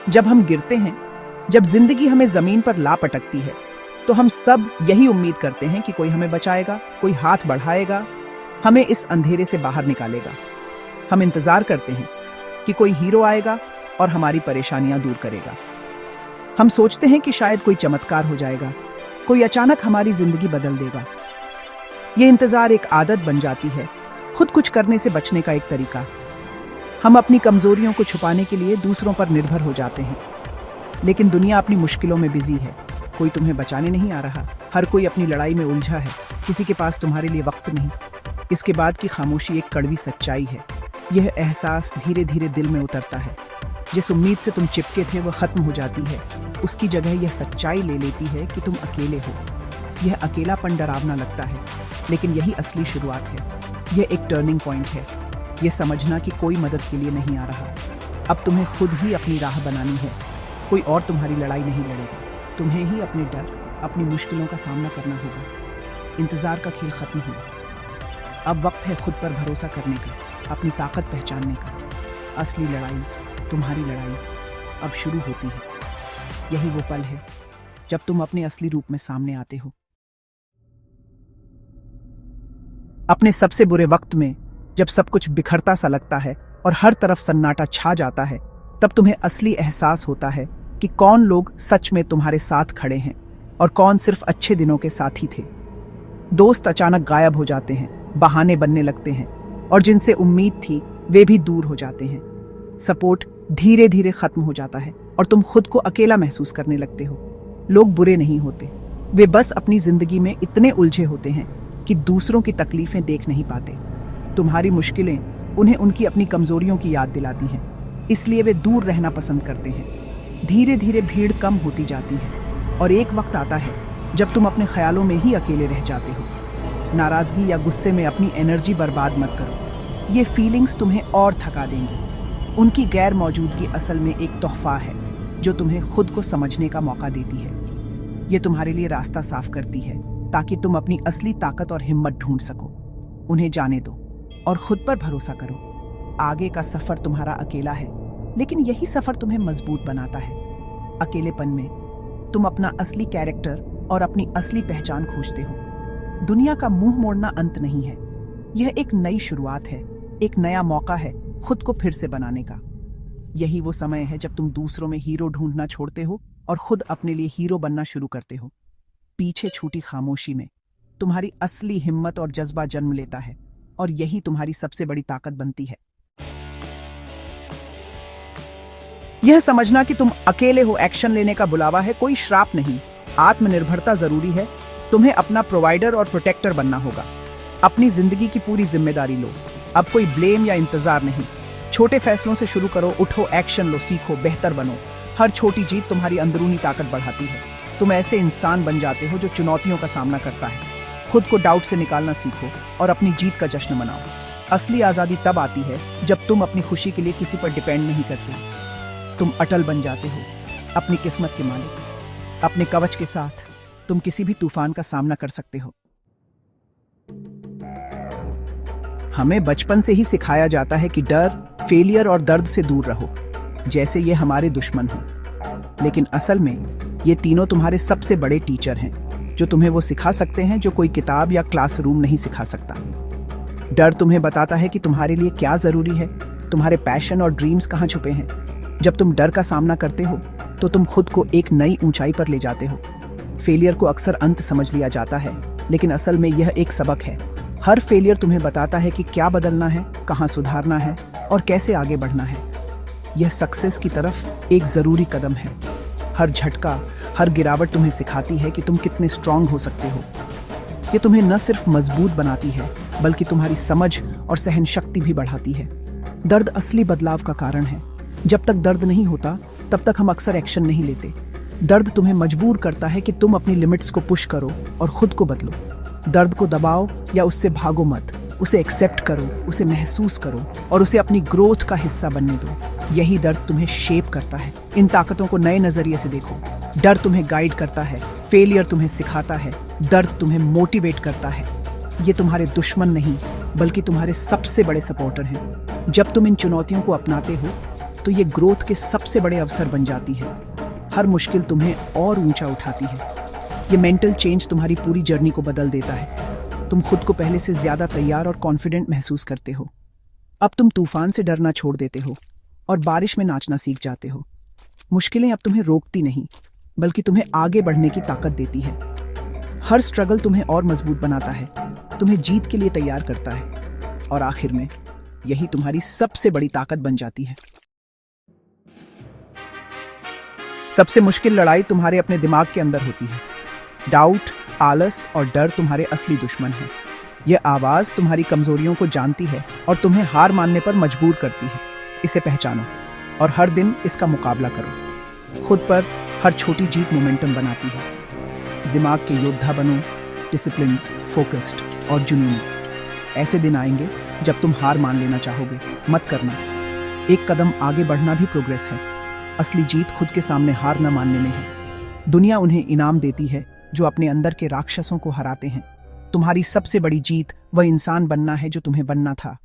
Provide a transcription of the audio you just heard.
जब हम गिरते हैं, जब जिंदगी हमें जमीन पर ला पटकती है, तो हम सब यही उम्मीद करते हैं कि कोई हमें बचाएगा, कोई हाथ बढ़ाएगा, हमें इस अंधेरे से बाहर निकालेगा। हम इंतजार करते हैं कि कोई हीरो आएगा और हमारी परेशानियां दूर करेगा। हम सोचते हैं कि शायद कोई चमत्कार हो जाएगा, कोई अचानक हमारी जिंदगी बदल देगा। ये इंतजार एक आदत बन जाती है, खुद कुछ करने से बचने का एक तरीका। हम अपनी कमजोरियों को छुपाने के लिए दूसरों पर निर्भर हो जाते हैं, लेकिन दुनिया अपनी मुश्किलों में बिजी है। कोई तुम्हें बचाने नहीं आ रहा, हर कोई अपनी लड़ाई में उलझा है, किसी के पास तुम्हारे लिए वक्त नहीं। इसके बाद की खामोशी एक कड़वी सच्चाई है। यह एहसास धीरे धीरे दिल में उतरता है। जिस उम्मीद से तुम चिपके थे वह खत्म हो जाती है। उसकी जगह यह सच्चाई ले लेती है कि तुम अकेले हो। यह अकेलापन डरावना लगता है, लेकिन यही असली शुरुआत है। यह एक टर्निंग पॉइंट है, यह समझना कि कोई मदद के लिए नहीं आ रहा। अब तुम्हें खुद ही अपनी राह बनानी है। कोई और तुम्हारी लड़ाई नहीं लड़ेगा। तुम्हें ही अपने डर, अपनी मुश्किलों का सामना करना होगा। इंतजार का खेल खत्म हुआ। अब वक्त है खुद पर भरोसा करने का, अपनी ताकत पहचानने का। असली लड़ाई, तुम्हारी लड़ाई अब शुरू होती है। यही वो पल है जब तुम अपने असली रूप में सामने आते हो। अपने सबसे बुरे वक्त में, जब सब कुछ बिखरता सा लगता है और हर तरफ सन्नाटा छा जाता है, तब तुम्हें असली एहसास होता है कि कौन लोग सच में तुम्हारे साथ खड़े हैं और कौन सिर्फ अच्छे दिनों के साथी थे। दोस्त अचानक गायब हो जाते हैं, बहाने बनने लगते हैं, और जिनसे उम्मीद थी वे भी दूर हो जाते हैं। सपोर्ट धीरे धीरे खत्म हो जाता है और तुम खुद को अकेला महसूस करने लगते हो। लोग बुरे नहीं होते, वे बस अपनी जिंदगी में इतने उलझे होते हैं कि दूसरों की तकलीफें देख नहीं पाते। तुम्हारी मुश्किलें उन्हें उनकी अपनी कमजोरियों की याद दिलाती हैं, इसलिए वे दूर रहना पसंद करते हैं। धीरे धीरे भीड़ कम होती जाती है और एक वक्त आता है जब तुम अपने ख्यालों में ही अकेले रह जाते हो। नाराजगी या गुस्से में अपनी एनर्जी बर्बाद मत करो। ये फीलिंग्स तुम्हें और थका देंगी। उनकी गैर मौजूदगी असल में एक तोहफा है जो तुम्हें खुद को समझने का मौका देती है। ये तुम्हारे लिए रास्ता साफ करती है ताकि तुम अपनी असली ताकत और हिम्मत ढूंढ सको। उन्हें जाने दो और खुद पर भरोसा करो। आगे का सफर तुम्हारा अकेला है, लेकिन यही सफर तुम्हें मजबूत बनाता है। अकेलेपन में तुम अपना असली कैरेक्टर और अपनी असली पहचान खोजते हो। दुनिया का मुंह मोड़ना अंत नहीं है, यह एक नई शुरुआत है, एक नया मौका है खुद को फिर से बनाने का। यही वो समय है जब तुम दूसरों में हीरो ढूंढना छोड़ते हो और खुद अपने लिए हीरो बनना शुरू करते हो। पीछे छूटी खामोशी में तुम्हारी असली हिम्मत और जज्बा जन्म लेता है, और यही तुम्हारी सबसे बड़ी ताकत बनती है। यह समझना कि तुम अकेले हो एक्शन लेने का बुलावा है, कोई श्राप नहीं। आत्मनिर्भरता जरूरी है। तुम्हें अपना प्रोवाइडर और प्रोटेक्टर बनना होगा। अपनी जिंदगी की पूरी जिम्मेदारी लो। अब कोई ब्लेम या इंतजार नहीं। छोटे फैसलों से शुरू करो, उठो, एक्शन लो, सीखो, बेहतर बनो। हर छोटी जीत तुम्हारी अंदरूनी ताकत बढ़ाती है। तुम ऐसे इंसान बन जाते हो जो चुनौतियों का सामना करता है। खुद को डाउट से निकालना सीखो और अपनी जीत का जश्न मनाओ। असली आजादी तब आती है जब तुम अपनी खुशी के लिए किसी पर डिपेंड नहीं करते। तुम अटल बन जाते हो, अपनी किस्मत के मालिक। अपने कवच के साथ तुम किसी भी तूफान का सामना कर सकते हो। हमें बचपन से ही सिखाया जाता है कि डर, फेलियर और दर्द से दूर रहो, जैसे ये हमारे दुश्मन हो। लेकिन असल में ये तीनों तुम्हारे सबसे बड़े टीचर हैं, जो तुम्हें वो सिखा सकते हैं जो कोई किताब या क्लासरूम नहीं सिखा सकता। डर तुम्हें बताता है कि तुम्हारे लिए क्या जरूरी है, तुम्हारे पैशन और ड्रीम्स कहाँ छुपे हैं। जब तुम डर का सामना करते हो तो तुम खुद को एक नई ऊंचाई पर ले जाते हो। फेलियर को अक्सर अंत समझ लिया जाता है, लेकिन असल में यह एक सबक है। हर फेलियर तुम्हें बताता है कि क्या बदलना है, कहाँ सुधारना है और कैसे आगे बढ़ना है। यह सक्सेस की तरफ एक जरूरी कदम है। हर झटका, हर गिरावट तुम्हें सिखाती है कि तुम कितने स्ट्रांग हो सकते हो। ये तुम्हें न सिर्फ मजबूत बनाती है, बल्कि तुम्हारी समझ और सहन शक्ति भी बढ़ाती है। दर्द असली बदलाव का कारण है। जब तक दर्द नहीं होता, तब तक हम अक्सर एक्शन नहीं लेते। दर्द तुम्हें मजबूर करता है कि तुम अपनी लिमिट्स को पुश करो और खुद को बदलो। दर्द को दबाओ या उससे भागो मत, उसे एक्सेप्ट करो, उसे महसूस करो और उसे अपनी ग्रोथ का हिस्सा बनने दो। यही दर्द तुम्हें शेप करता है। इन ताकतों को नए नजरिए से देखो। डर तुम्हें गाइड करता है, फेलियर तुम्हें सिखाता है, दर्द तुम्हें मोटिवेट करता है। ये तुम्हारे दुश्मन नहीं, बल्कि तुम्हारे सबसे बड़े सपोर्टर हैं। जब तुम इन चुनौतियों को अपनाते हो तो तो ये ग्रोथ के सबसे बड़े अवसर बन जाती है। हर मुश्किल तुम्हें और ऊंचा उठाती है। ये मेंटल चेंज तुम्हारी पूरी जर्नी को बदल देता है। तुम खुद को पहले से ज्यादा तैयार और कॉन्फिडेंट महसूस करते हो। अब तुम तूफान से डरना छोड़ देते हो और बारिश में नाचना सीख जाते हो। मुश्किलें अब तुम्हें रोकती नहीं, बल्कि तुम्हें आगे बढ़ने की ताकत देती है। हर स्ट्रगल तुम्हें और मजबूत बनाता है, तुम्हें जीत के लिए तैयार करता है, और आखिर में यही तुम्हारी सबसे बड़ी ताकत बन जाती है। सबसे मुश्किल लड़ाई तुम्हारे अपने दिमाग के अंदर होती है। डाउट, आलस और डर तुम्हारे असली दुश्मन हैं। यह आवाज तुम्हारी कमजोरियों को जानती है और तुम्हें हार मानने पर मजबूर करती है। इसे पहचानो और हर दिन इसका मुकाबला करो। खुद पर हर छोटी जीत मोमेंटम बनाती है। दिमाग के योद्धा बनो, डिसिप्लिन, फोकस्ड और जुनूनी। ऐसे दिन आएंगे जब तुम हार मान लेना चाहोगे। मत करना। एक कदम आगे बढ़ना भी प्रोग्रेस है। असली जीत खुद के सामने हार न मानने में है। दुनिया उन्हें इनाम देती है जो अपने अंदर के राक्षसों को हराते हैं। तुम्हारी सबसे बड़ी जीत वह इंसान बनना है जो तुम्हें बनना था।